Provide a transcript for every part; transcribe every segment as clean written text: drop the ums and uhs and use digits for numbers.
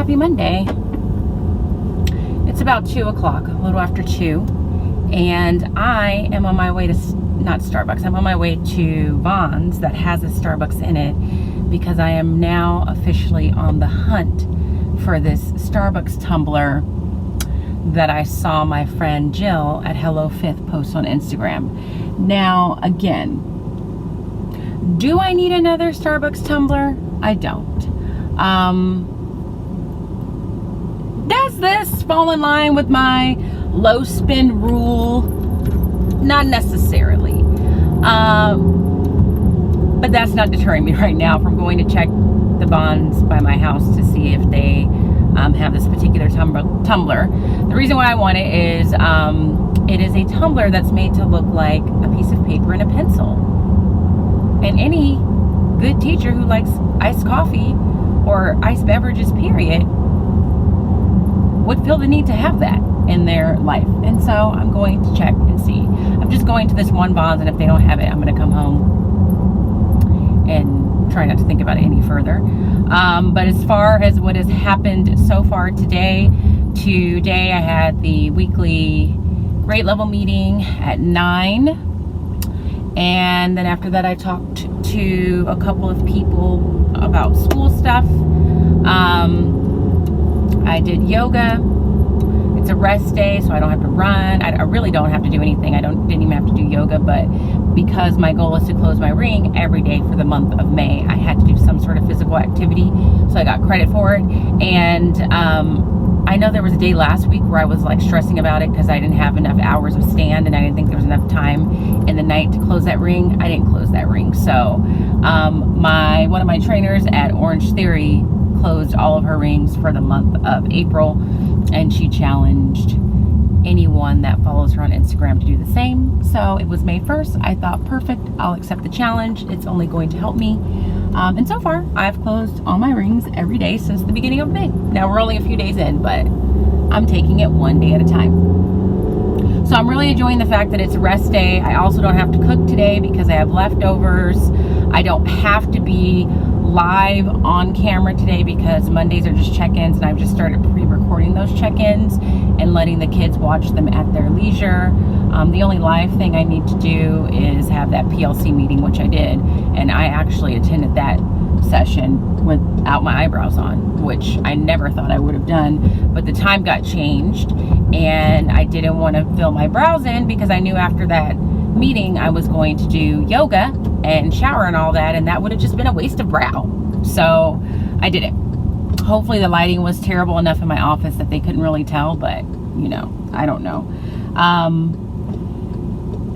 Happy Monday. It's about 2 o'clock, a little after 2, and I am on my way to, not Starbucks, I'm on my way to Vons that has a Starbucks in it, because I am now officially on the hunt for this Starbucks tumbler that I saw my friend Jill at Hello Fifth post on Instagram. Now, again, do I need another Starbucks tumbler? I don't. Does this fall in line with my low spend rule? Not necessarily. But that's not deterring me right now from going to check the bonds by my house to see if they have this particular tumbler. The reason why I want it is a tumbler that's made to look like a piece of paper and a pencil. And any good teacher who likes iced coffee or iced beverages, period, would feel the need to have that in their life. And so I'm going to check and see. I'm just going to this one Bonds, and if they don't have it, I'm going to come home and try not to think about it any further. But as far as what has happened so far today I had the weekly grade level meeting at 9. And then after that, I talked to a couple of people about school stuff. I did yoga. It's a rest day, so I don't have to run. I really don't have to do anything. Didn't even have to do yoga, but because my goal is to close my ring every day for the month of May, I had to do some sort of physical activity, so I got credit for it. And I know there was a day last week where I was like stressing about it because I didn't have enough hours of stand, and I didn't think there was enough time in the night to close that ring. I didn't close that ring. So one of my trainers at Orange Theory closed all of her rings for the month of April, and she challenged anyone that follows her on Instagram to do the same. So it was May 1st. I thought, perfect, I'll accept the challenge. It's only going to help me. And so far, I've closed all my rings every day since the beginning of May. Now, we're only a few days in, but I'm taking it one day at a time. So I'm really enjoying the fact that it's a rest day. I also don't have to cook today because I have leftovers. I don't have to be live on camera today because Mondays are just check-ins, and I've just started pre-recording those check-ins and letting the kids watch them at their leisure. The only live thing I need to do is have that PLC meeting, which I did, and I actually attended that session without my eyebrows on, which I never thought I would have done, but the time got changed, and I didn't want to fill my brows in because I knew after that meeting I was going to do yoga and shower and all that, and that would have just been a waste of brow. So I did it. Hopefully the lighting was terrible enough in my office that they couldn't really tell, but you know, I don't know.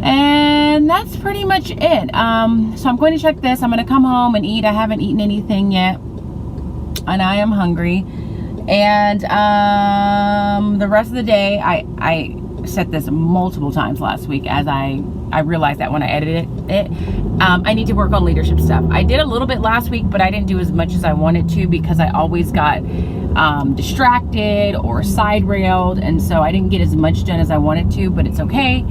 And that's pretty much it. So I'm going to check this. I'm going to come home and eat. I haven't eaten anything yet, and I am hungry. And the rest of the day, I said this multiple times last week as I realized that when I edited it. I need to work on leadership stuff. I did a little bit last week, but I didn't do as much as I wanted to because I always got distracted or side railed, and so I didn't get as much done as I wanted to, but it's okay.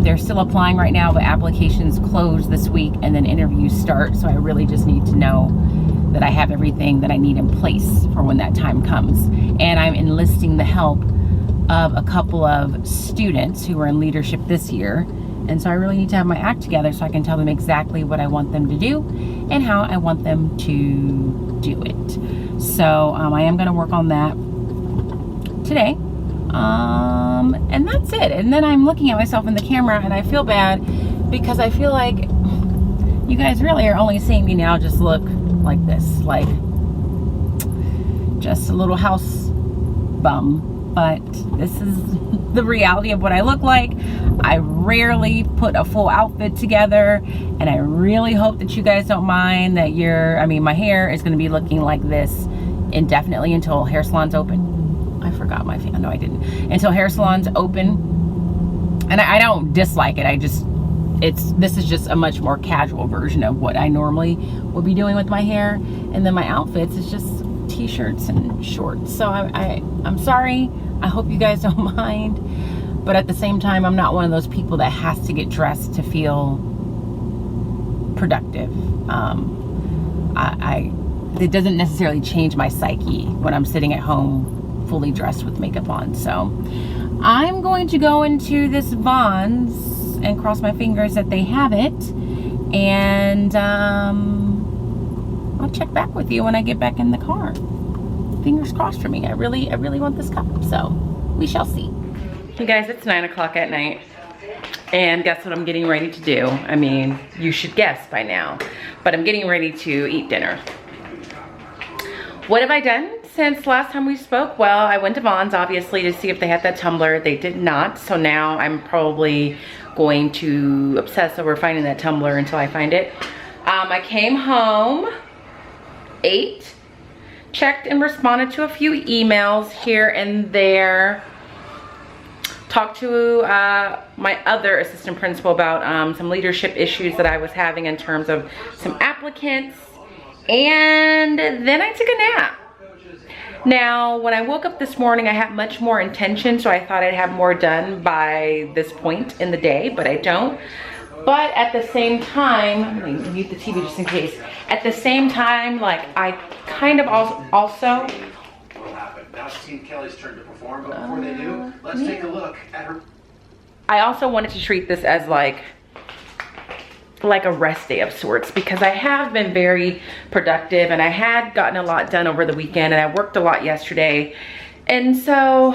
They're still applying right now, but applications close this week and then interviews start, so I really just need to know that I have everything that I need in place for when that time comes. And I'm enlisting the help of a couple of students who are in leadership this year, and so I really need to have my act together so I can tell them exactly what I want them to do and how I want them to do it. So I am going to work on that today, and that's it. And then I'm looking at myself in the camera and I feel bad because I feel like you guys really are only seeing me now just look like this, like just a little house bum, but this is the reality of what I look like. I rarely put a full outfit together, and I really hope that you guys don't mind that my hair is going to be looking like this indefinitely until hair salons open. I forgot my fan. No, I didn't. Until hair salons open. And I don't dislike it. This is just a much more casual version of what I normally would be doing with my hair. And then my outfits is just t-shirts and shorts. So I'm sorry. I hope you guys don't mind. But at the same time, I'm not one of those people that has to get dressed to feel productive. it doesn't necessarily change my psyche when I'm sitting at home fully dressed with makeup on. So I'm going to go into this Vons and cross my fingers that they have it, and I'll check back with you when I get back in the car. Fingers crossed for me. I really want this cup, so we shall see. Hey guys, it's 9 o'clock at night, and guess what I'm getting ready to do? I mean, you should guess by now, but I'm getting ready to eat dinner. What have I done since last time we spoke? Well, I went to Vons, obviously, to see if they had that tumbler. They did not, so now I'm probably going to obsess over finding that tumbler until I find it. I came home, ate, checked and responded to a few emails here and there, talked to my other assistant principal about some leadership issues that I was having in terms of some applicants, and then I took a nap. Now, when I woke up this morning, I had much more intention, so I thought I'd have more done by this point in the day, but I don't. But at the same time, let me mute the TV just in case. At the same time, like, I kind of also now it's Team Kelly's turn to perform, but before they do, let's take a look at her. I also wanted to treat this as like a rest day of sorts, because I have been very productive and I had gotten a lot done over the weekend, and I worked a lot yesterday. And so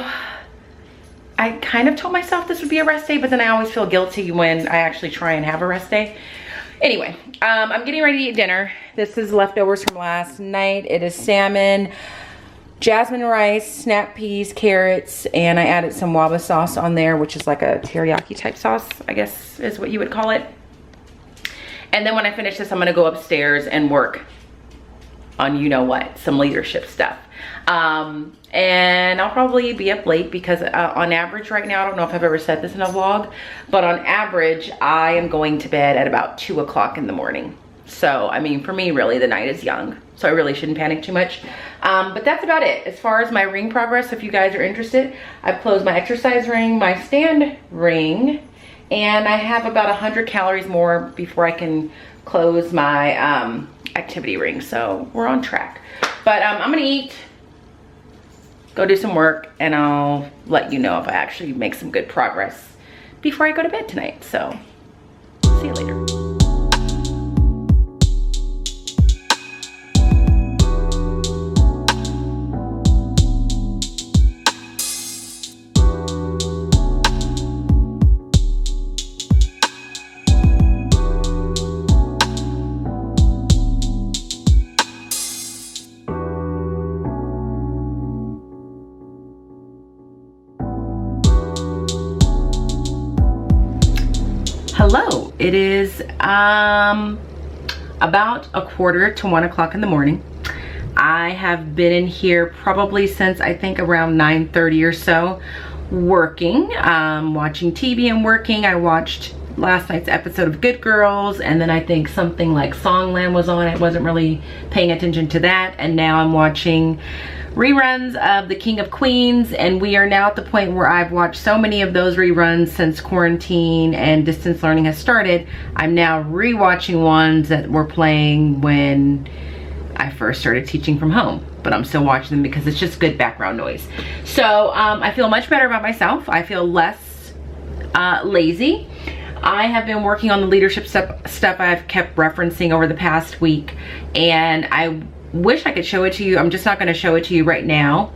I kind of told myself this would be a rest day, but then I always feel guilty when I actually try and have a rest day. Anyway, I'm getting ready to eat dinner. This is leftovers from last night. It is salmon, jasmine rice, snap peas, carrots, and I added some waba sauce on there, which is like a teriyaki type sauce, I guess is what you would call it. And then when I finish this, I'm gonna go upstairs and work on some leadership stuff. And I'll probably be up late because on average right now, I don't know if I've ever said this in a vlog, but on average, I am going to bed at about 2 o'clock in the morning. So, I mean, for me, really, the night is young, so I really shouldn't panic too much. But that's about it. As far as my ring progress, if you guys are interested, I've closed my exercise ring, my stand ring, and I have about 100 calories more before I can close my activity ring. So we're on track. But I'm gonna eat, go do some work, and I'll let you know if I actually make some good progress before I go to bed tonight. So see you later. Hello, it is about 1:45 to 1 o'clock in the morning. I have been in here probably since I think around 9:30 or so, working, watching TV and working. I watched last night's episode of Good Girls, and then I think something like Songland was on. I wasn't really paying attention to that, and now I'm watching reruns of The King of Queens, and we are now at the point where I've watched so many of those reruns since quarantine and distance learning has started. I'm now rewatching ones that were playing when I first started teaching from home, but I'm still watching them because it's just good background noise. So I feel much better about myself. I feel less lazy. I have been working on the leadership stuff I've kept referencing over the past week, and I wish I could show it to you. I'm just not going to show it to you right now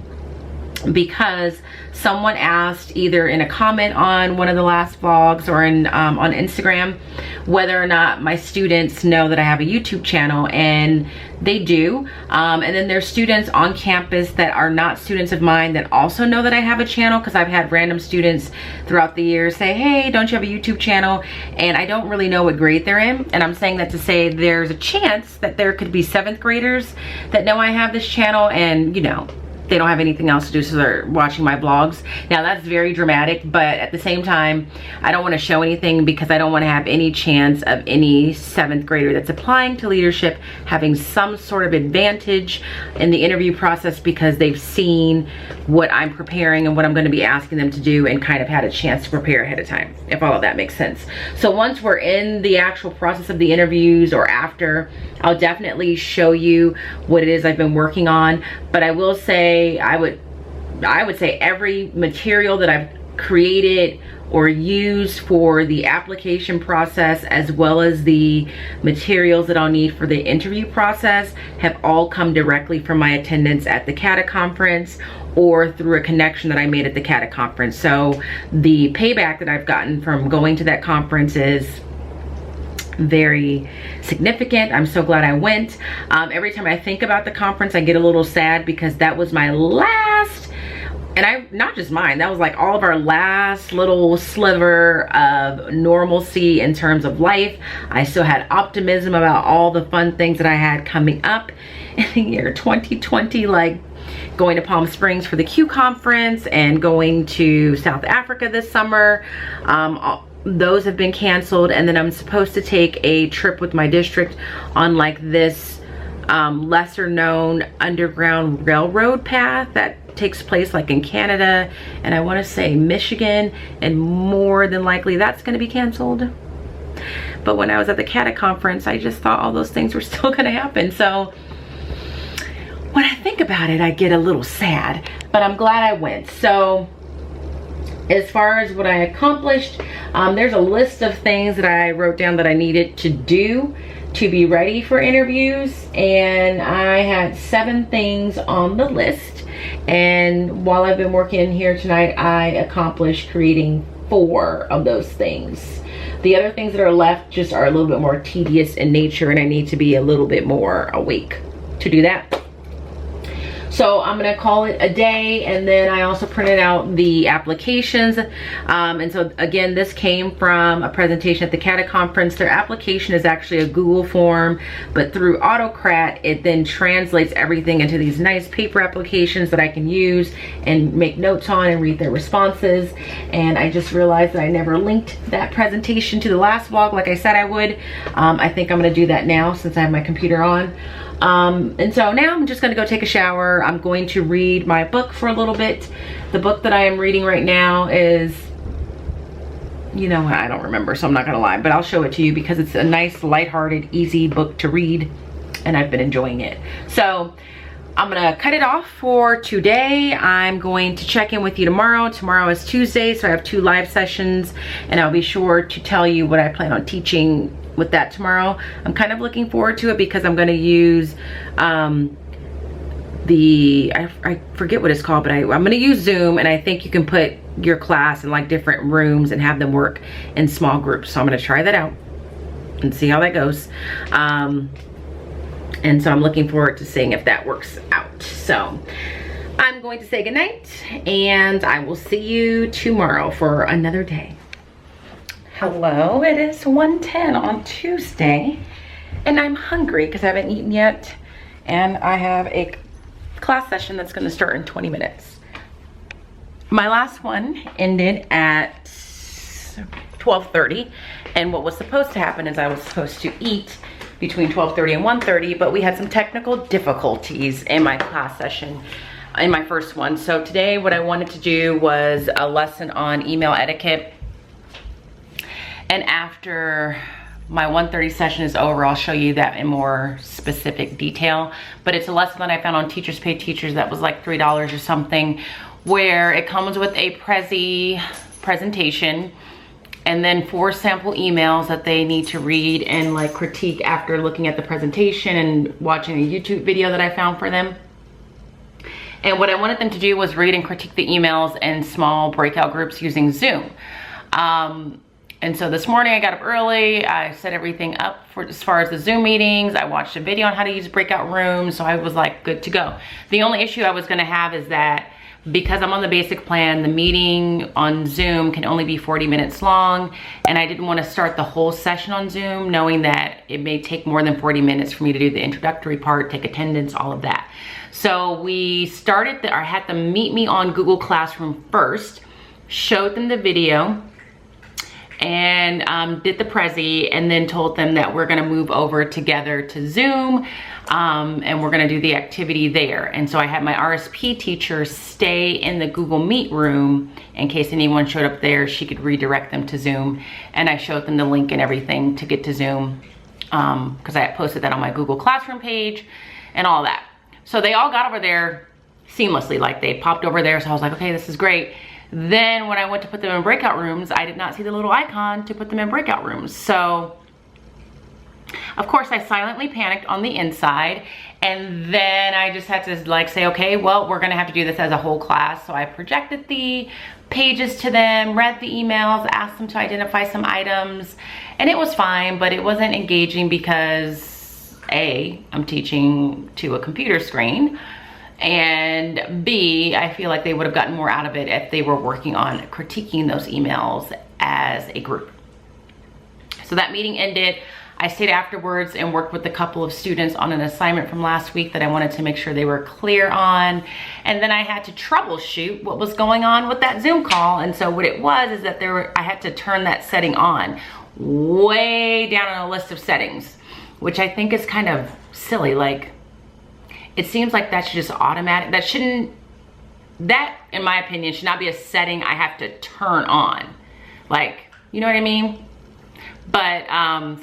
because someone asked either in a comment on one of the last vlogs or in on Instagram whether or not my students know that I have a YouTube channel, and they do. And then there's students on campus that are not students of mine that also know that I have a channel, because I've had random students throughout the years say, hey, don't you have a YouTube channel? And I don't really know what grade they're in, and I'm saying that to say there's a chance that there could be 7th graders that know I have this channel, and they don't have anything else to do, so they're watching my vlogs. Now that's very dramatic, but at the same time, I don't want to show anything because I don't want to have any chance of any 7th grader that's applying to leadership having some sort of advantage in the interview process because they've seen what I'm preparing and what I'm going to be asking them to do and kind of had a chance to prepare ahead of time, if all of that makes sense. So once we're in the actual process of the interviews or after, I'll definitely show you what it is I've been working on. But I will say, I would say every material that I've created or used for the application process, as well as the materials that I'll need for the interview process, have all come directly from my attendance at the CATA conference or through a connection that I made at the CATA conference. So the payback that I've gotten from going to that conference is very significant. I'm so glad I went. Every time I think about the conference, I get a little sad because that was my last, and not just mine, that was like all of our last little sliver of normalcy in terms of life. I still had optimism about all the fun things that I had coming up in the year 2020, like going to Palm Springs for the Q conference and going to South Africa this summer. Those have been canceled, and then I'm supposed to take a trip with my district on like this lesser known underground railroad path that takes place like in Canada and I want to say Michigan, and more than likely that's going to be canceled. But when I was at the CATA conference, I just thought all those things were still going to happen. So when I think about it, I get a little sad, but I'm glad I went. So as far as what I accomplished, there's a list of things that I wrote down that I needed to do to be ready for interviews, and I had 7 things on the list. And while I've been working here tonight, I accomplished creating 4 of those things. The other things that are left just are a little bit more tedious in nature, and I need to be a little bit more awake to do that. So I'm gonna call it a day, and then I also printed out the applications. And so again, this came from a presentation at the CATA conference. Their application is actually a Google form, but through Autocrat, it then translates everything into these nice paper applications that I can use and make notes on and read their responses. And I just realized that I never linked that presentation to the last vlog like I said I would. I think I'm gonna do that now since I have my computer on. And so now I'm just gonna go take a shower. I'm going to read my book for a little bit. The book that I am reading right now is, you know what, I don't remember, so I'm not gonna lie, but I'll show it to you because it's a nice, lighthearted, easy book to read, and I've been enjoying it. So I'm gonna cut it off for today. I'm going to check in with you tomorrow. Tomorrow is Tuesday, so I have 2 live sessions, and I'll be sure to tell you what I plan on teaching with that tomorrow. I'm kind of looking forward to it because I'm going to use I forget what it's called, but I'm going to use Zoom, and I think you can put your class in like different rooms and have them work in small groups. So I'm going to try that out and see how that goes. And so I'm looking forward to seeing if that works out. So I'm going to say goodnight, and I will see you tomorrow for another day. Hello, it is 1:10 on Tuesday, and I'm hungry because I haven't eaten yet, and I have a class session that's going to start in 20 minutes. My last one ended at 12:30, and what was supposed to happen is I was supposed to eat between 12:30 and 1:30, but we had some technical difficulties in my class session, in my first one. So today what I wanted to do was a lesson on email etiquette. And after my 1:30 session is over, I'll show you that in more specific detail. But it's a lesson that I found on Teachers Pay Teachers that was like $3 or something, where it comes with a presentation and then 4 sample emails that they need to read and like critique after looking at the presentation and watching a YouTube video that I found for them. And what I wanted them to do was read and critique the emails in small breakout groups using Zoom. And so this morning I got up early, I set everything up for as far as the Zoom meetings. I watched a video on how to use breakout rooms, so I was like good to go. The only issue I was gonna have is that because I'm on the basic plan, the meeting on Zoom can only be 40 minutes long, and I didn't want to start the whole session on Zoom knowing that it may take more than 40 minutes for me to do the introductory part, take attendance, all of that. So we started, I had them meet me on Google Classroom first, showed them the video, and did the Prezi, and then told them that we're gonna move over together to Zoom, and we're gonna do the activity there. And so I had my RSP teacher stay in the Google Meet room in case anyone showed up there, she could redirect them to Zoom. And I showed them the link and everything to get to Zoom, because I had posted that on my Google Classroom page and all that. So they all got over there seamlessly, like they popped over there. So I was like, okay, this is great. Then when I went to put them in breakout rooms, I did not see the little icon to put them in breakout rooms. So of course I silently panicked on the inside, and then I just had to like say, okay, well, we're gonna have to do this as a whole class. So I projected the pages to them, read the emails, asked them to identify some items, and it was fine, but it wasn't engaging because A, I'm teaching to a computer screen, and B, I feel like they would have gotten more out of it if they were working on critiquing those emails as a group. So that meeting ended. I stayed afterwards and worked with a couple of students on an assignment from last week that I wanted to make sure they were clear on. And then I had to troubleshoot what was going on with that Zoom call. And so what it was is that I had to turn that setting on way down on a list of settings, which I think is kind of silly. Like, it seems like that should just automatic. That, in my opinion, should not be a setting I have to turn on. Like, you know what I mean? But,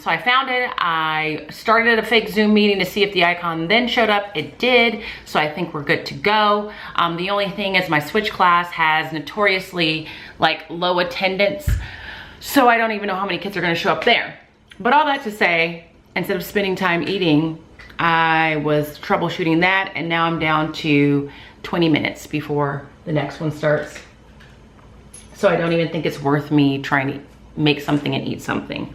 so I found it. I started a fake Zoom meeting to see if the icon then showed up. It did. So I think we're good to go. The only thing is my switch class has notoriously like low attendance. So I don't even know how many kids are going to show up there. But all that to say, instead of spending time eating, I was troubleshooting that, and now I'm down to 20 minutes before the next one starts. So I don't even think it's worth me trying to make something and eat something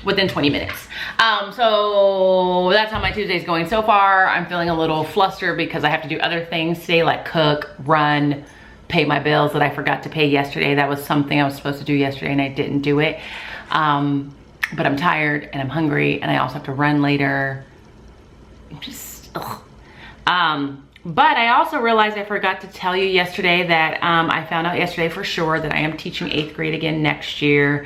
within 20 minutes. So that's how my Tuesday's going so far. I'm feeling a little flustered because I have to do other things today, like cook, run, pay my bills that I forgot to pay yesterday. That was something I was supposed to do yesterday and I didn't do it. But I'm tired and I'm hungry, and I also have to run later. Just, ugh. But I also realized I forgot to tell you yesterday that I found out yesterday for sure that I am teaching 8th grade again next year.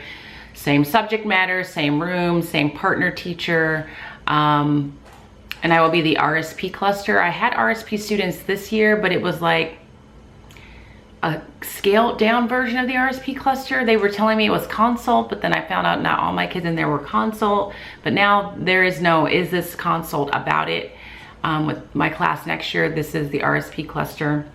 Same subject matter, same room, same partner teacher. And I will be the RSP cluster. I had RSP students this year, but it was like a scaled down version of the RSP cluster. They were telling me it was consult, but then I found out not all my kids in there were consult. But now there is no, is this consult about it? With my class next year, this is the RSP cluster,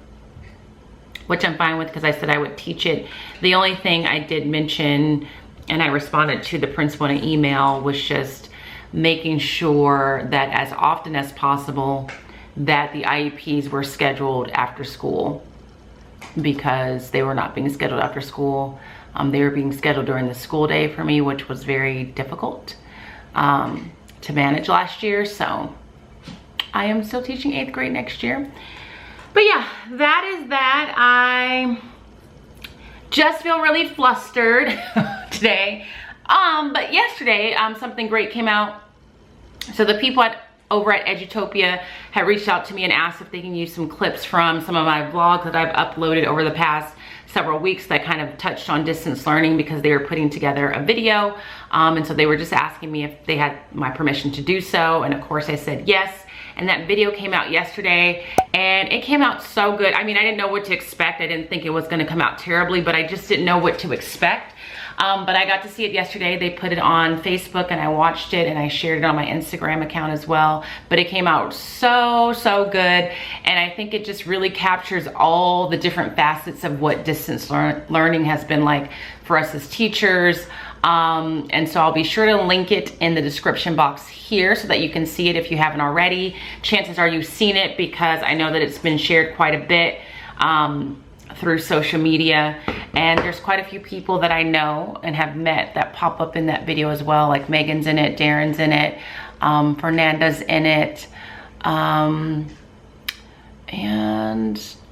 which I'm fine with because I said I would teach it. The only thing I did mention, and I responded to the principal in an email, was just making sure that as often as possible that the IEPs were scheduled after school, because they were not being scheduled after school. They were being scheduled during the school day for me, which was very difficult to manage last year. So I am still teaching 8th grade next year. But yeah, that is that. I just feel really flustered today. But yesterday, something great came out. So the people over at Edutopia had reached out to me and asked if they can use some clips from some of my vlogs that I've uploaded over the past several weeks that kind of touched on distance learning, because they were putting together a video. And so they were just asking me if they had my permission to do so. And of course I said yes. And that video came out yesterday, and it came out so good. I mean, I didn't know what to expect. I didn't think it was gonna come out terribly, but I just didn't know what to expect. But I got to see it yesterday. They put it on Facebook and I watched it, and I shared it on my Instagram account as well. But it came out so, so good. And I think it just really captures all the different facets of what distance learning has been like for us as teachers. And so I'll be sure to link it in the description box here so that you can see it if you haven't already. Chances are you've seen it, because I know that it's been shared quite a bit through social media. And there's quite a few people that I know and have met that pop up in that video as well. Like Megan's in it, Darren's in it, Fernanda's in it. And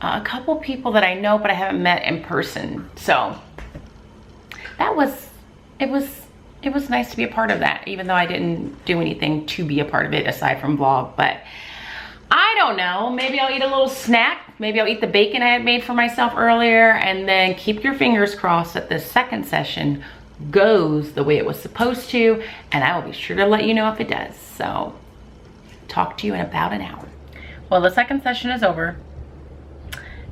a couple people that I know but I haven't met in person. So that was, it was nice to be a part of that, even though I didn't do anything to be a part of it aside from vlog. But I don't know, maybe I'll eat a little snack. Maybe I'll eat the bacon I had made for myself earlier, and then keep your fingers crossed that this second session goes the way it was supposed to, and I will be sure to let you know if it does. So talk to you in about an hour. Well, the second session is over,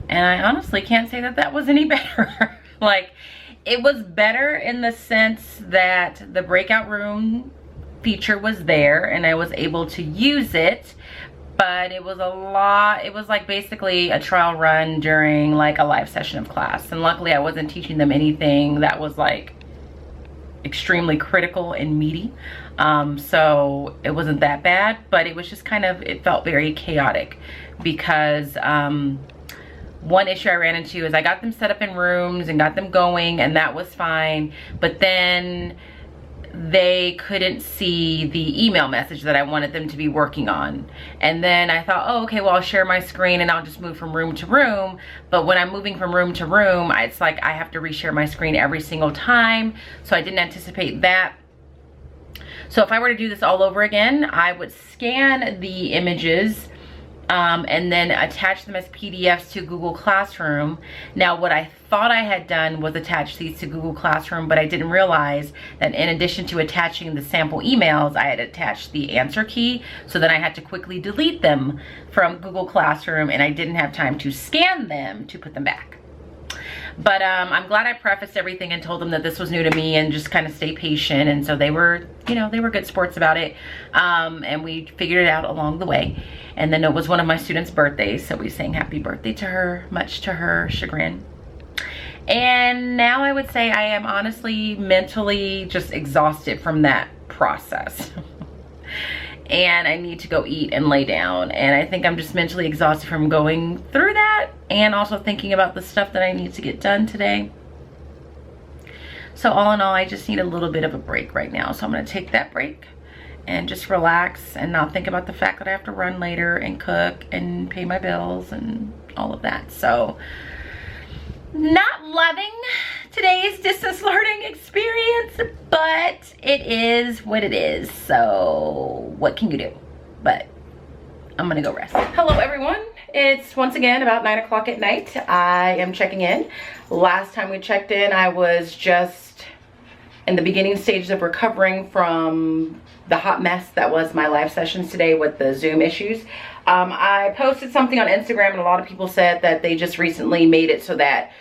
and I honestly can't say that that was any better. Like, it was better in the sense that the breakout room feature was there and I was able to use it, but it was a lot. It was like basically a trial run during like a live session of class, and luckily I wasn't teaching them anything that was like extremely critical and meaty, so it wasn't that bad. But it was just kind of, it felt very chaotic because one issue I ran into is I got them set up in rooms and got them going, and that was fine, but then they couldn't see the email message that I wanted them to be working on. And then I thought, oh, okay, well, I'll share my screen and I'll just move from room to room. But when I'm moving from room to room, it's like I have to reshare my screen every single time. So I didn't anticipate that. So if I were to do this all over again, I would scan the images and then attach them as PDFs to Google Classroom. Now, what I thought I had done was attach these to Google Classroom, but I didn't realize that in addition to attaching the sample emails, I had attached the answer key, so then I had to quickly delete them from Google Classroom, and I didn't have time to scan them to put them back. But I'm glad I prefaced everything and told them that this was new to me and just kind of stay patient. And so they were, you know, they were good sports about it. And we figured it out along the way. And then it was one of my students' birthdays, so we sang happy birthday to her, much to her chagrin. And now I would say I am honestly mentally just exhausted from that process. And I need to go eat and lay down. And I think I'm just mentally exhausted from going through that and also thinking about the stuff that I need to get done today. So all in all, I just need a little bit of a break right now. So I'm gonna take that break and just relax and not think about the fact that I have to run later and cook and pay my bills and all of that. So not loving today's distance learning experience, but it is what it is. So what can you do? But I'm gonna go rest. Hello everyone. It's once again about 9 o'clock at night. I am checking in. Last time we checked in, I was just in the beginning stages of recovering from the hot mess that was my live sessions today with the Zoom issues. I posted something on Instagram and a lot of people said that they just recently made it so that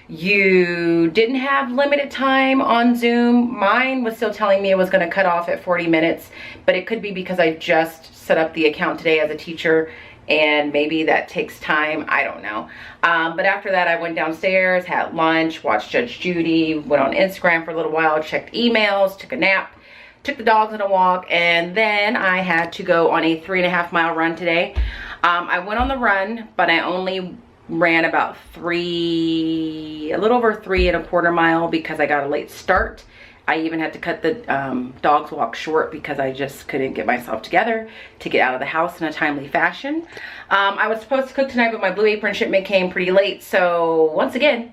you didn't have limited time on Zoom. Mine was still telling me it was going to cut off at 40 minutes, but it could be because I just set up the account today as a teacher and maybe that takes time. I don't know. But after that, I went downstairs, had lunch, watched Judge Judy, went on Instagram for a little while, checked emails, took a nap, took the dogs on a walk, and then I had to go on a 3.5 mile run today. I went on the run, but I only ran about a little over 3.25 miles because I got a late start. I even had to cut the dog's walk short because I just couldn't get myself together to get out of the house in a timely fashion. I was supposed to cook tonight, but my Blue Apron shipment came pretty late. So once again,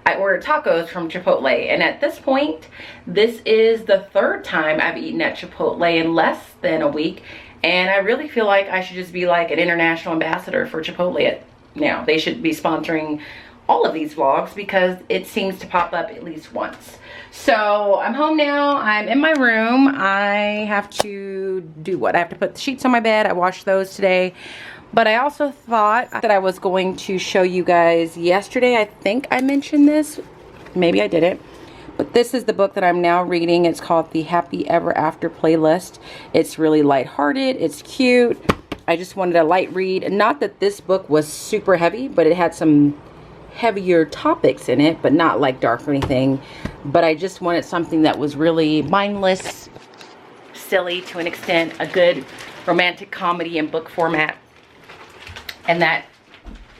I ordered tacos from Chipotle. And at this point, this is the 3rd time I've eaten at Chipotle in less than a week. And I really feel like I should just be like an international ambassador for Chipotle. Now, they should be sponsoring all of these vlogs because it seems to pop up at least once. So I'm home now. I'm in my room. I have to do what? I have to put the sheets on my bed. I washed those today. But I also thought that I was going to show you guys yesterday. I think I mentioned this. Maybe I didn't. But this is the book that I'm now reading. It's called The Happy Ever After Playlist. It's really lighthearted. It's cute. I just wanted a light read. Not that this book was super heavy, but it had some heavier topics in it, but not like dark or anything. But I just wanted something that was really mindless, silly to an extent, a good romantic comedy in book format. And that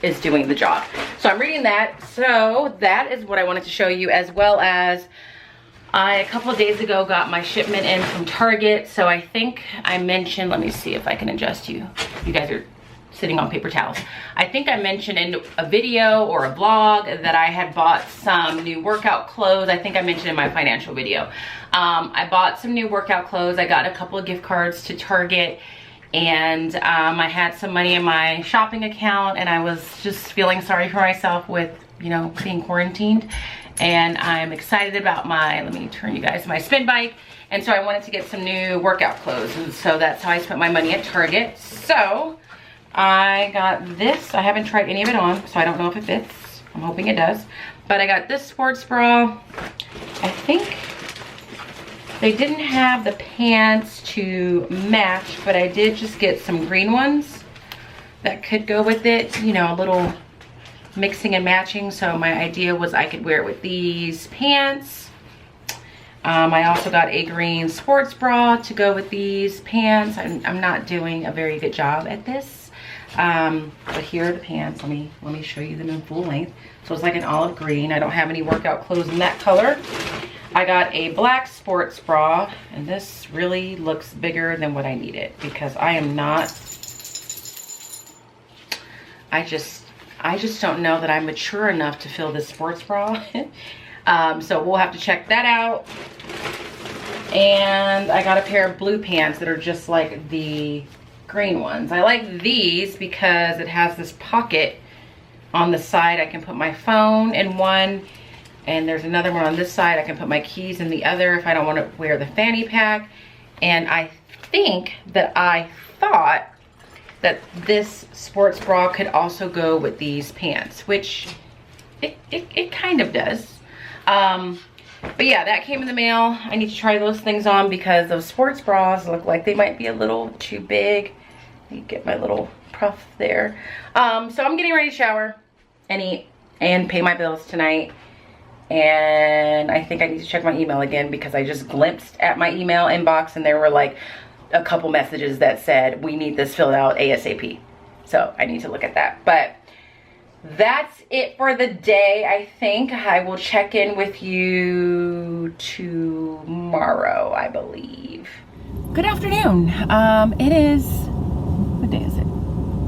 is doing the job. So I'm reading that. So that is what I wanted to show you, as well as I, a couple of days ago, got my shipment in from Target. So I think I mentioned, let me see if I can adjust you. You guys are sitting on paper towels. I think I mentioned in a video or a vlog that I had bought some new workout clothes. I think I mentioned in my financial video. I bought some new workout clothes. I got a couple of gift cards to Target, and I had some money in my shopping account, and I was just feeling sorry for myself with, you know, being quarantined. And I'm excited about my, let me turn you guys, my spin bike. And so I wanted to get some new workout clothes, and so that's how I spent my money at Target. So I got this. I haven't tried any of it on, so I don't know if it fits. I'm hoping it does. But I got this sports bra. I think they didn't have the pants to match, but I did just get some green ones that could go with it. You know, a little mixing and matching. So my idea was I could wear it with these pants. I also got a green sports bra to go with these pants. I'm not doing a very good job at this. But here are the pants. Let me show you them in full length. So it's like an olive green. I don't have any workout clothes in that color. I got a black sports bra, and this really looks bigger than what I needed because I am not, I just don't know that I'm mature enough to fill this sports bra. So we'll have to check that out. And I got a pair of blue pants that are just like the green ones. I like these because it has this pocket on the side. I can put my phone in one, and there's another one on this side. I can put my keys in the other if I don't want to wear the fanny pack. And I think that I thought that this sports bra could also go with these pants, which it kind of does. But yeah, that came in the mail. I need to try those things on because those sports bras look like they might be a little too big. Let me get my little puff there. So I'm getting ready to shower and eat and pay my bills tonight. And I think I need to check my email again because I just glimpsed at my email inbox and there were like a couple messages that said, we need this filled out ASAP. So I need to look at that. But that's it for the day. I think I will check in with you tomorrow, I believe. Good afternoon. It is, what day is it?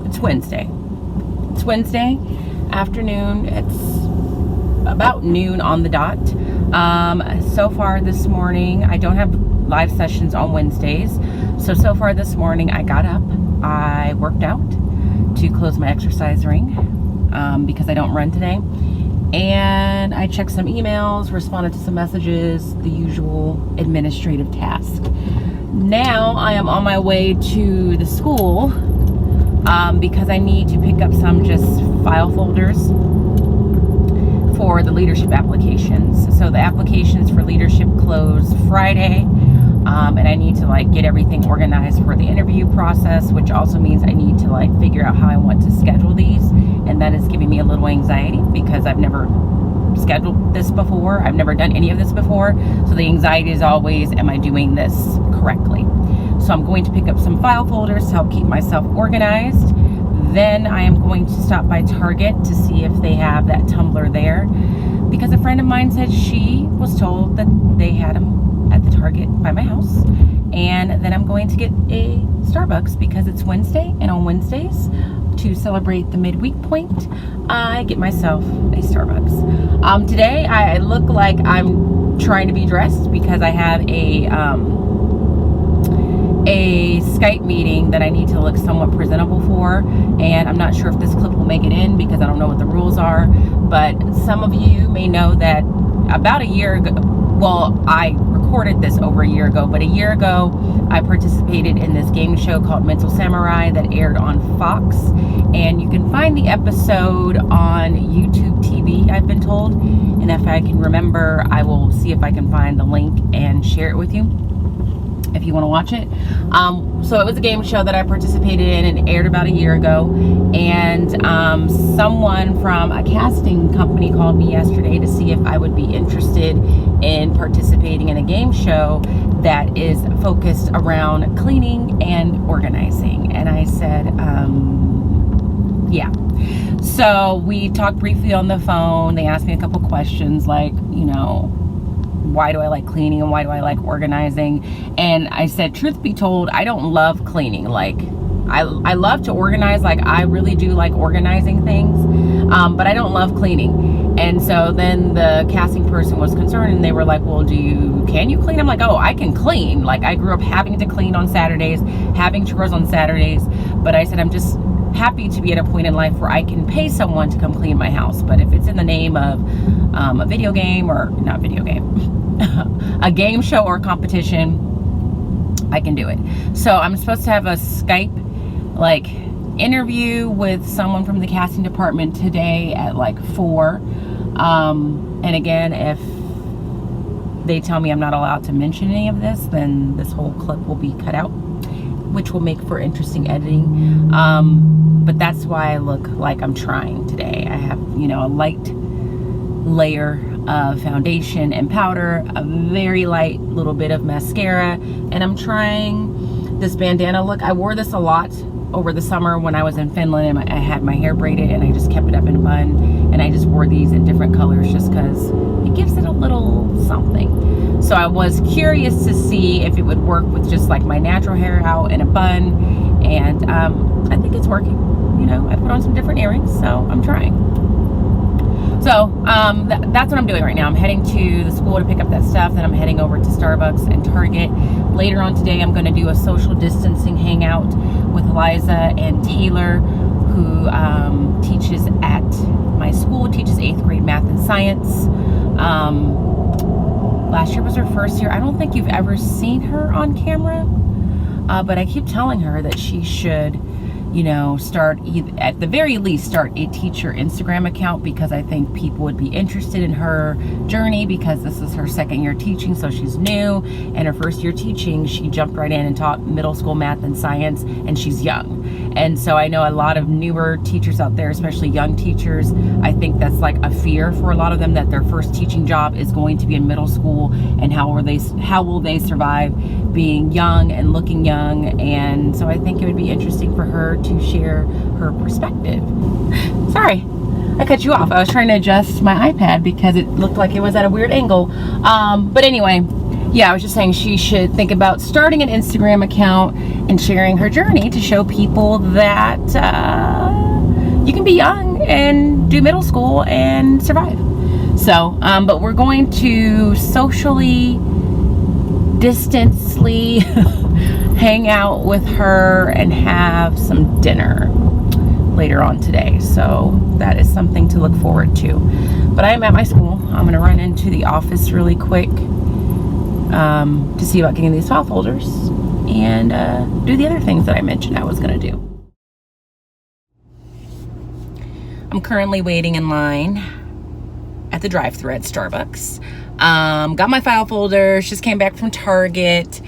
It's Wednesday. It's Wednesday afternoon. It's about noon on the dot. So far this morning, I don't have live sessions on Wednesdays. So far this morning, I got up, I worked out to close my exercise ring. Because I don't run today, and I checked some emails, responded to some messages, the usual administrative task. Now I am on my way to the school because I need to pick up some just file folders for the leadership applications. So the applications for leadership close Friday, and I need to like get everything organized for the interview process, which also means I need to like figure out how I want to schedule these. And that is giving me a little anxiety because I've never scheduled this before. I've never done any of this before. So the anxiety is always, am I doing this correctly? So I'm going to pick up some file folders to help keep myself organized. Then I am going to stop by Target to see if they have that tumbler there, because a friend of mine said she was told that they had them at the Target by my house. And then I'm going to get a Starbucks because it's Wednesday, and on Wednesdays, to celebrate the midweek point, I get myself a Starbucks. Today I look like I'm trying to be dressed because I have a Skype meeting that I need to look somewhat presentable for, and I'm not sure if this clip will make it in because I don't know what the rules are. But some of you may know that about a year ago, well, I recorded this over a year ago, but a year ago I participated in this game show called Mental Samurai that aired on Fox, and you can find the episode on YouTube TV, I've been told, and if I can remember, I will see if I can find the link and share it with you if you want to watch it. So it was a game show that I participated in and aired about a year ago, and someone from a casting company called me yesterday to see if I would be interested in participating in a game show that is focused around cleaning and organizing. And I said, yeah. So we talked briefly on the phone. They asked me a couple questions like, you know, why do I like cleaning and why do I like organizing? And I said, truth be told, I don't love cleaning. Like, I love to organize. Like, I really do like organizing things, but I don't love cleaning. And so then the casting person was concerned, and they were like, well, can you clean? I'm like, oh, I can clean. Like, I grew up having to clean on Saturdays, having chores on Saturdays, but I said I'm just happy to be at a point in life where I can pay someone to come clean my house. But if it's in the name of a video game, or not video game, a game show or competition, I can do it. So I'm supposed to have a Skype like interview with someone from the casting department today at like 4. And again, if they tell me I'm not allowed to mention any of this, then this whole clip will be cut out, which will make for interesting editing. But that's why I look like I'm trying today. I have, you know, a light layer of foundation and powder, a very light little bit of mascara, and I'm trying this bandana look. I wore this a lot over the summer when I was in Finland, and I had my hair braided, and I just kept it up in a bun, and I just wore these in different colors just because it gives it a little something. So I was curious to see if it would work with just like my natural hair out in a bun, and I think it's working. You know, I put on some different earrings, so I'm trying. So that's what I'm doing right now. I'm heading to the school to pick up that stuff, then I'm heading over to Starbucks and Target. Later on today, I'm going to do a social distancing hangout with Eliza and Taylor, who teaches at my school, teaches 8th grade math and science. Last year was her first year. I don't think you've ever seen her on camera, but I keep telling her that she should, you know, at the very least, start a teacher Instagram account, because I think people would be interested in her journey, because this is her 2nd year teaching, so she's new. And her 1st year teaching, she jumped right in and taught middle school math and science, and she's young. And so I know a lot of newer teachers out there, especially young teachers, I think that's like a fear for a lot of them, that their first teaching job is going to be in middle school, and how will they survive being young and looking young. And so I think it would be interesting for her to share her perspective. Sorry, I cut you off. I was trying to adjust my iPad because it looked like it was at a weird angle. But anyway, yeah, I was just saying she should think about starting an Instagram account and sharing her journey to show people that you can be young and do middle school and survive. So, but we're going to socially distantly hang out with her and have some dinner later on today. So that is something to look forward to. But I am at my school. I'm going to run into the office really quick to see about getting these file folders and do the other things that I mentioned I was going to do. I'm currently waiting in line at the drive-thru at Starbucks. Got my file folders, just came back from Target,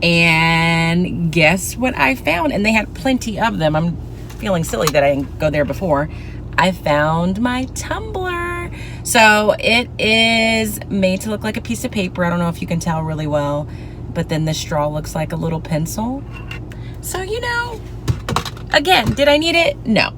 and guess what I found? And they had plenty of them. I'm feeling silly that I didn't go there before. I found my tumbler. So it is made to look like a piece of paper. I don't know if you can tell really well, but then the straw looks like a little pencil. So, you know, again, did I need it? No.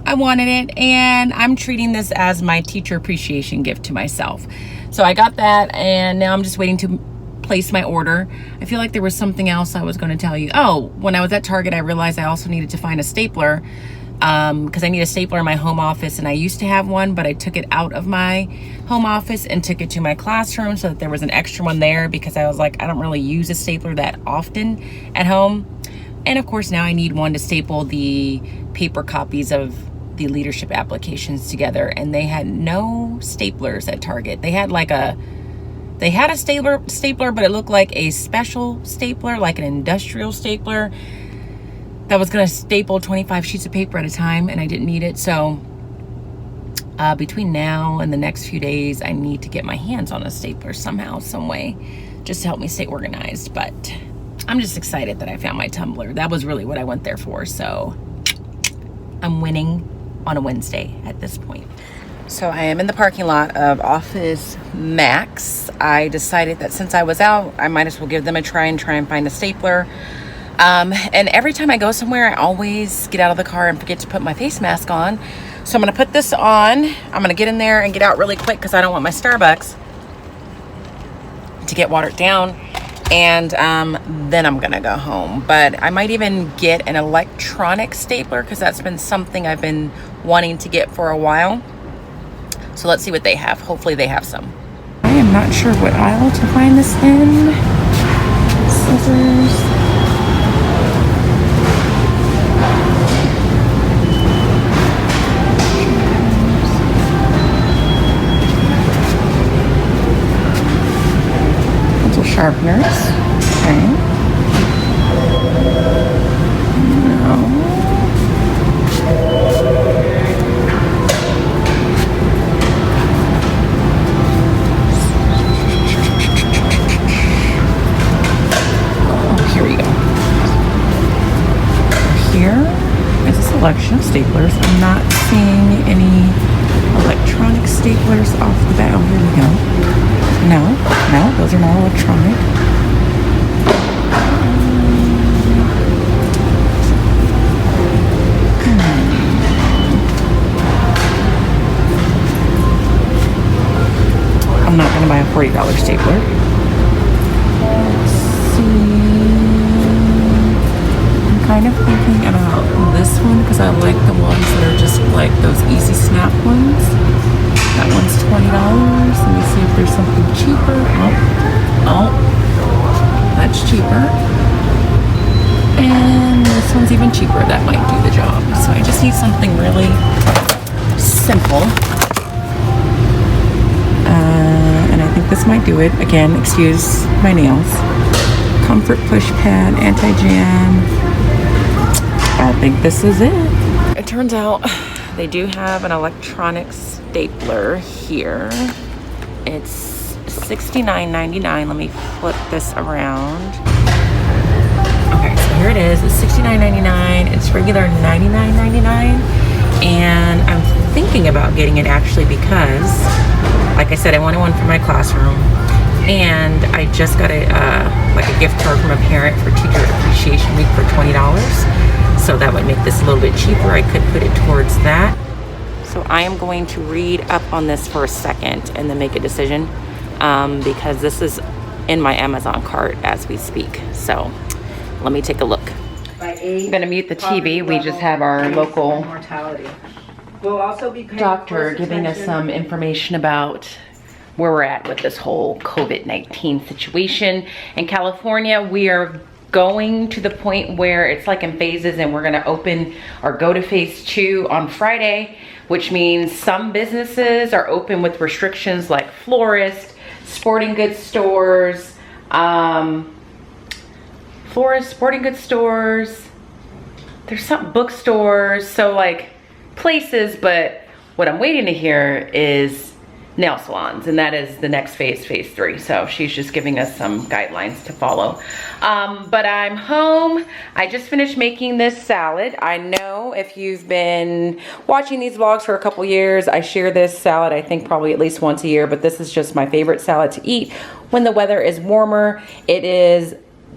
I wanted it, and I'm treating this as my teacher appreciation gift to myself. So I got that, and now I'm just waiting to place my order. I feel like there was something else I was going to tell you. Oh, when I was at Target, I realized I also needed to find a stapler, because I need a stapler in my home office, and I used to have one, but I took it out of my home office and took it to my classroom so that there was an extra one there, because I was like, I don't really use a stapler that often at home. And of course, now I need one to staple the paper copies of the leadership applications together, and they had no staplers at Target. They had a stapler, but it looked like a special stapler, like an industrial stapler that was going to staple 25 sheets of paper at a time, and I didn't need it. So between now and the next few days, I need to get my hands on a stapler somehow, some way, just to help me stay organized. But I'm just excited that I found my tumbler. That was really what I went there for. So I'm winning on a Wednesday at this point. So I am in the parking lot of Office Max. I decided that since I was out, I might as well give them a try and find a stapler. And every time I go somewhere, I always get out of the car and forget to put my face mask on. So I'm gonna put this on. I'm gonna get in there and get out really quick because I don't want my Starbucks to get watered down. And then I'm gonna go home. But I might even get an electronic stapler because that's been something I've been wanting to get for a while. So let's see what they have. Hopefully they have some. I am not sure what aisle to find this in. Scissors. Pencil sharpeners. Okay. No. Selection of staplers. I'm not seeing any electronic staplers off the bat. Oh, here we go. No, those are not electronic. I'm not going to buy a $40 stapler. Let's see. Kind of thinking about this one because I like the ones that are just like those easy snap ones. That one's $20. Let me see if there's something cheaper. Oh, that's cheaper. And this one's even cheaper. That might do the job. So I just need something really simple. And I think this might do it. Again, excuse my nails. Comfort push pad, anti-jam. I think this is it. It turns out they do have an electronic stapler here. It's $69.99. Let me flip this around. Okay, so here it is. It's $69.99. It's regular $99.99. And I'm thinking about getting it actually because, like I said, I wanted one for my classroom. And I just got a gift card from a parent for Teacher Appreciation Week for $20. So that would make this a little bit cheaper. I could put it towards that. So I am going to read up on this for a second and then make a decision because this is in my Amazon cart as we speak. So let me take a look. I'm going to mute the TV. We just have our local doctor giving us some information about where we're at with this whole COVID-19 situation. In California, we are going to the point where it's like in phases, and we're gonna open or go to phase 2 on Friday, which means some businesses are open with restrictions like florists, sporting goods stores, sporting goods stores, there's some bookstores, so like places, but what I'm waiting to hear is nail salons, and that is the next phase 3. So she's just giving us some guidelines to follow. But I'm home. I just finished making this salad. I know if you've been watching these vlogs for a couple years, I share this salad I think probably at least once a year, but this is just my favorite salad to eat when the weather is warmer.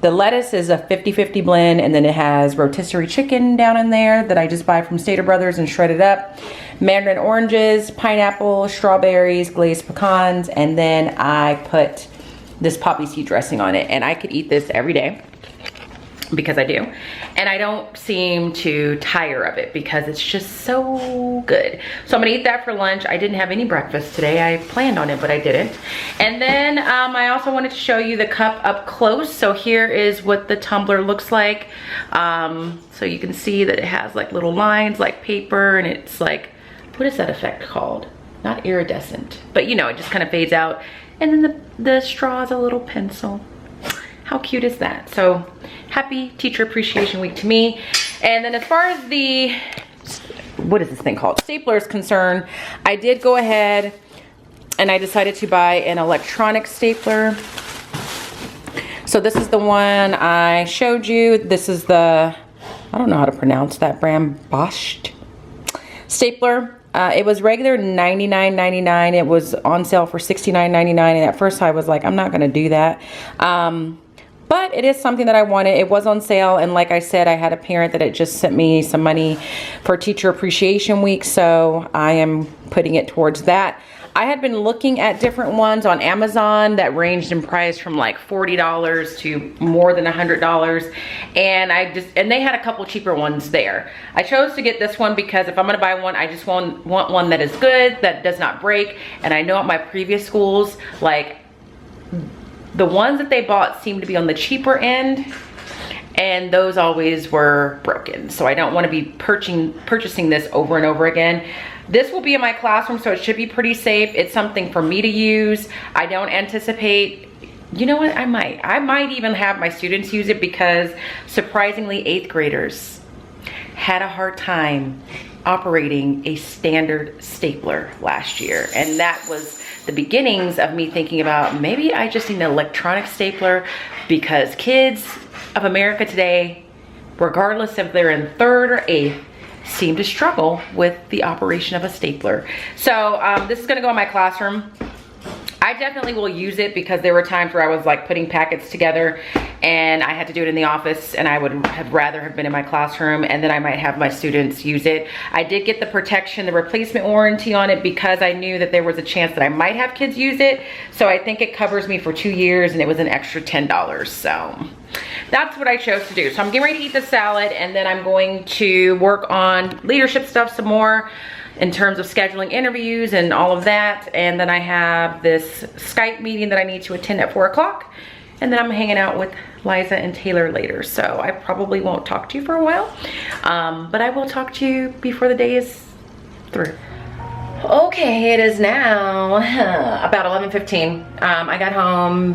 The lettuce is a 50-50 blend, and then it has rotisserie chicken down in there that I just buy from Stater Brothers and shred it up. Mandarin oranges, pineapple, strawberries, glazed pecans, and then I put this poppy seed dressing on it. And I could eat this every day because I do. And I don't seem to tire of it because it's just so good. So I'm gonna eat that for lunch. I didn't have any breakfast today. I planned on it, but I didn't. And then I also wanted to show you the cup up close. So here is what the tumbler looks like. So you can see that it has like little lines like paper, and it's like, what is that effect called? Not iridescent, but you know, it just kind of fades out. And then the straw is a little pencil. How cute is that? So happy Teacher Appreciation Week to me. And then as far as the, what is this thing called? Stapler is concerned, I did go ahead and I decided to buy an electronic stapler. So this is the one I showed you. This is the, I don't know how to pronounce that brand, Bosch stapler. It was regular $99.99. It was on sale for $69.99. And at first I was like, I'm not gonna do that. But it is something that I wanted. It was on sale, and like I said, I had a parent that had just sent me some money for Teacher Appreciation Week, so I am putting it towards that. I had been looking at different ones on Amazon that ranged in price from like $40 to more than $100, and they had a couple cheaper ones there. I chose to get this one because if I'm gonna buy one, I just want one that is good, that does not break. And I know at my previous schools, like the ones that they bought seemed to be on the cheaper end, and those always were broken. So I don't want to be purchasing this over and over again. This will be in my classroom, so it should be pretty safe. It's something for me to use. I don't anticipate, you know what, I might even have my students use it, because surprisingly 8th graders had a hard time operating a standard stapler last year. And that was the beginnings of me thinking about maybe I just need an electronic stapler, because kids of America today, regardless if they're in 3rd or 8th, seem to struggle with the operation of a stapler. So this is gonna go in my classroom. I definitely will use it, because there were times where I was like putting packets together and I had to do it in the office, and I would have rather have been in my classroom, and then I might have my students use it. I did get the protection, the replacement warranty on it, because I knew that there was a chance that I might have kids use it. So I think it covers me for 2 years, and it was an extra $10. So that's what I chose to do. So I'm getting ready to eat the salad, and then I'm going to work on leadership stuff some more in terms of scheduling interviews and all of that. And then I have this Skype meeting that I need to attend at 4 o'clock. And then I'm hanging out with Liza and Taylor later. So I probably won't talk to you for a while, but I will talk to you before the day is through. Okay, it is now about 11:15. I got home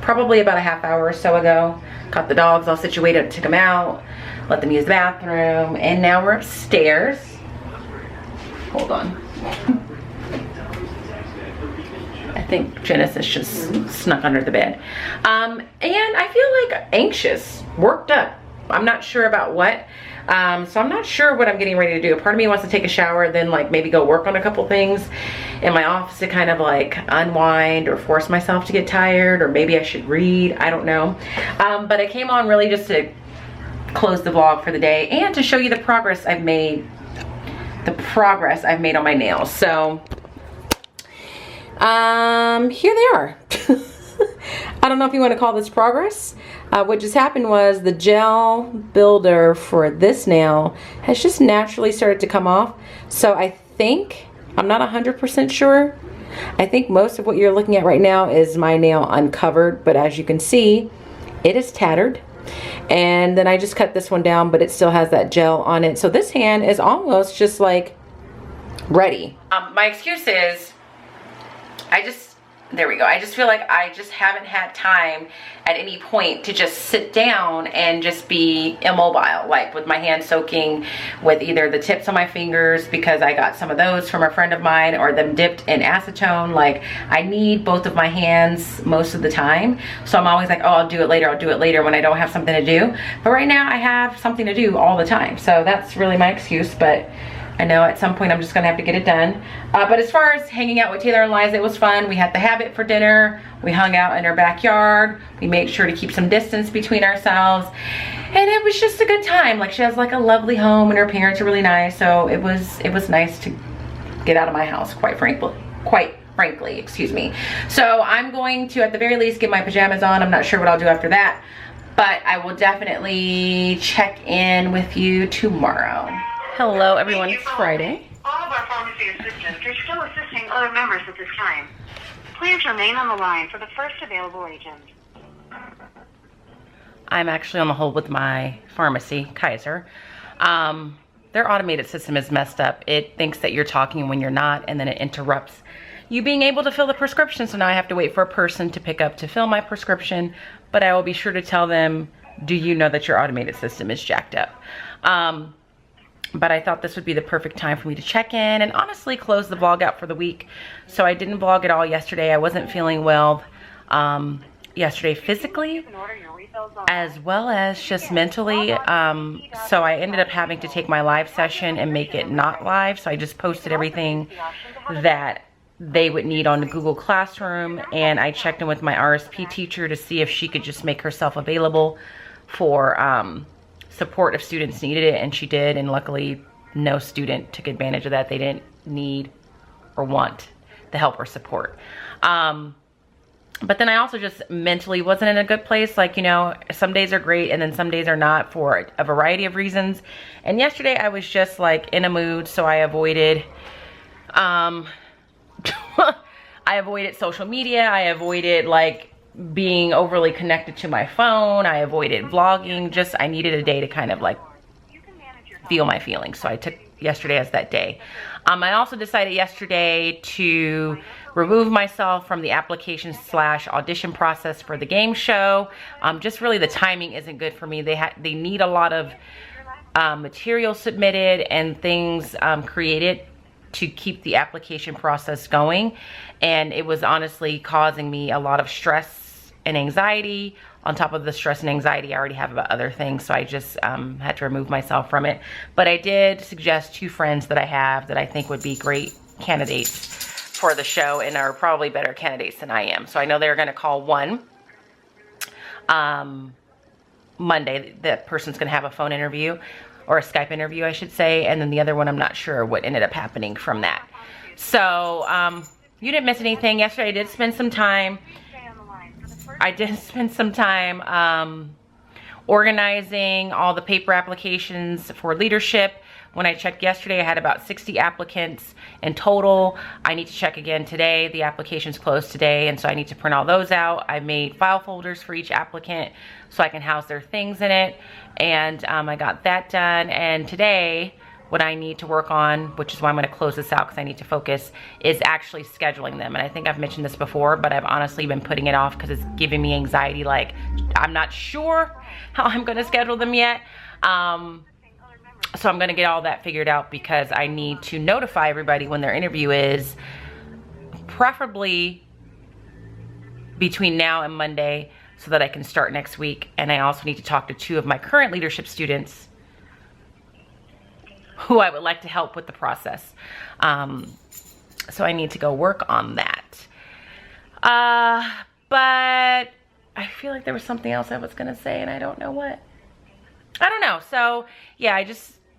probably about a half hour or so ago. Got the dogs all situated, took them out, let them use the bathroom, and now we're upstairs. Hold on. I think Genesis just snuck under the bed. And I feel like anxious, worked up. I'm not sure about what. So I'm not sure what I'm getting ready to do. A part of me wants to take a shower, then like maybe go work on a couple things in my office to kind of like unwind or force myself to get tired, or maybe I should read, I don't know. But I came on really just to close the vlog for the day and to show you the progress I've made, on my nails. So here they are. I don't know if you want to call this progress. What just happened was the gel builder for this nail has just naturally started to come off. So I think, I'm not 100% sure, I think most of what you're looking at right now is my nail uncovered, but as you can see, it is tattered. And then I just cut this one down, but it still has that gel on it. So this hand is almost just like ready. My excuse is, there we go. I just feel like I just haven't had time at any point to just sit down and just be immobile, like with my hands soaking with either the tips on my fingers, because I got some of those from a friend of mine, or them dipped in acetone. Like I need both of my hands most of the time. So I'm always like, oh, I'll do it later when I don't have something to do. But right now I have something to do all the time. So that's really my excuse, but I know at some point I'm just gonna have to get it done. But as far as hanging out with Taylor and Liza, it was fun. We had the Habit for dinner. We hung out in her backyard. We made sure to keep some distance between ourselves. And it was just a good time. Like she has like a lovely home and her parents are really nice. So it was nice to get out of my house, quite frankly, excuse me. So I'm going to, at the very least, get my pajamas on. I'm not sure what I'll do after that, but I will definitely check in with you tomorrow. Hello everyone, it's Friday. All of our pharmacy assistants are still assisting other members at this time. Please remain on the line for the first available agent. I'm actually on the hold with my pharmacy, Kaiser. Their automated system is messed up. It thinks that you're talking when you're not, and then it interrupts you being able to fill the prescription. So now I have to wait for a person to pick up to fill my prescription, but I will be sure to tell them, do you know that your automated system is jacked up? But I thought this would be the perfect time for me to check in and honestly close the vlog out for the week. So I didn't vlog at all yesterday. I wasn't feeling well yesterday physically, as well as just mentally. So I ended up having to take my live session and make it not live. So I just posted everything that they would need on the Google Classroom, and I checked in with my RSP teacher to see if she could just make herself available for support if students needed it, and she did, and luckily no student took advantage of that. They didn't need or want the help or support. But then I also just mentally wasn't in a good place. Like, you know, some days are great and then some days are not for a variety of reasons. And yesterday I was just like in a mood, so I avoided, I avoided social media. I avoided like being overly connected to my phone. I avoided vlogging. Just, I needed a day to kind of like feel my feelings. So I took yesterday as that day. I also decided yesterday to remove myself from the application / audition process for the game show. Just really the timing isn't good for me. They need a lot of material submitted and things created to keep the application process going. And it was honestly causing me a lot of stress and anxiety. On top of the stress and anxiety I already have about other things, so I just had to remove myself from it. But I did suggest 2 friends that I have that I think would be great candidates for the show and are probably better candidates than I am. So I know they're gonna call one Monday. That person's gonna have a phone interview, or a Skype interview I should say, and then the other one I'm not sure what ended up happening from that. So you didn't miss anything. Yesterday I did spend some time organizing all the paper applications for leadership. When I checked yesterday, I had about 60 applicants in total. I need to check again today. The applications closed today, and so I need to print all those out. I made file folders for each applicant so I can house their things in it, and I got that done. And today, what I need to work on, which is why I'm gonna close this out because I need to focus, is actually scheduling them. And I think I've mentioned this before, but I've honestly been putting it off because it's giving me anxiety. Like, I'm not sure how I'm gonna schedule them yet. So I'm gonna get all that figured out because I need to notify everybody when their interview is, preferably between now and Monday, so that I can start next week. And I also need to talk to 2 of my current leadership students who I would like to help with the process. So I need to go work on that. But I feel like there was something else I was gonna say and I don't know what. I don't know. So yeah,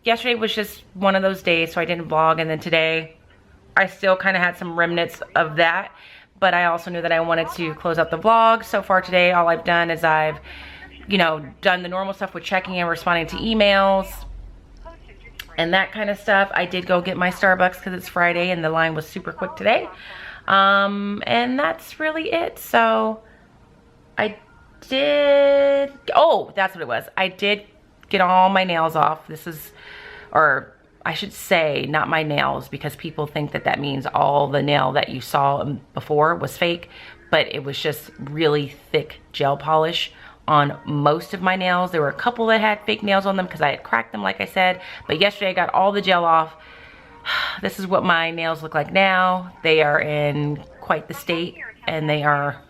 yesterday was just one of those days, so I didn't vlog. And then today, I still kind of had some remnants of that. But I also knew that I wanted to close out the vlog. So far today, all I've done is I've, you know, done the normal stuff with checking and responding to emails and that kind of stuff. I did go get my Starbucks because it's Friday and the line was super quick today. And that's really it. So I did, oh, that's what it was. I did get all my nails off. This is, or I should say not my nails, because people think that that means all the nail that you saw before was fake, but it was just really thick gel polish on most of my nails. There were a couple that had fake nails on them because I had cracked them, like I said. But yesterday I got all the gel off. This is what my nails look like now. They are in quite the state and they are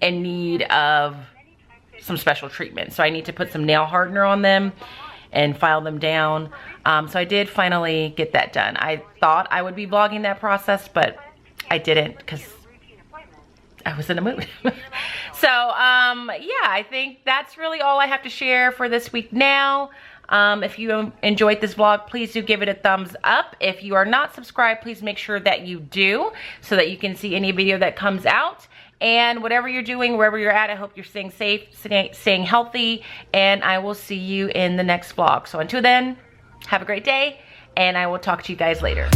in need of some special treatment. So I need to put some nail hardener on them and file them down. So I did finally get that done. I thought I would be vlogging that process, but I didn't because I was in a mood. So yeah, I think that's really all I have to share for this week now. If you enjoyed this vlog, please do give it a thumbs up. If you are not subscribed, please make sure that you do so that you can see any video that comes out. And whatever you're doing, wherever you're at, I hope you're staying safe, staying healthy, and I will see you in the next vlog. So until then, have a great day, and I will talk to you guys later.